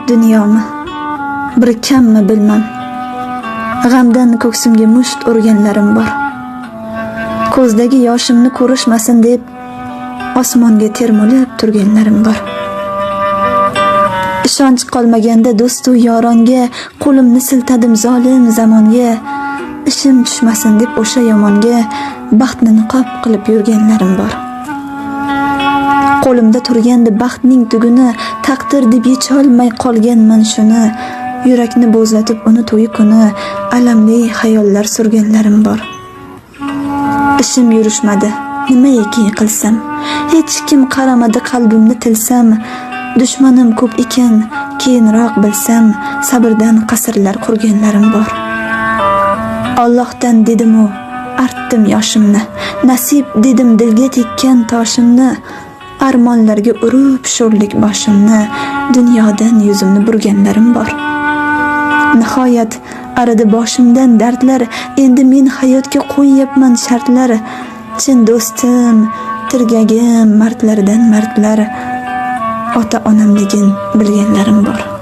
dunyomi bir kammi bilmam. G'amdan ko'ksimga musht urganlarim bor. Ko'zdagi yoshimni ko'rishmasin deb osmonga termulib turganlarim bor. Ishonch qolmaganda do'stu yoronga qo'limni siltadim zolim zamonga. Ishim tushmasin deb o'sha yomonga baxtni niqob qilib yurganlarim bor. Qo'limda turganda baxtning tuguni taqdir deb yecholmay qolganman shuni. Yurakni bo'zlatib uni to'yi kuni alamli xayollar surganlarim bor. Ishim yurishmadi, nimaiki qilsam, hech kim qaramadi qalbimni tilsam. Dushmanim ko'p ekan, keyinroq bilsam, sabrdan qasrlar qurganlarim bor. Allohdan dedim-u, artdim yoshimni, nasib dedim dilga tekkan toshimni. Armonlarga urib sho'rlik boshimni, dunyodan yuzimni burganlarim bor. Nihoyat aridi boshimdan dardlar, endi men hayotga qo'yyapman shartlar. Chin do'stim, tirgagim, mardlardan mardlar, ota-onamligin bilganlarim bor.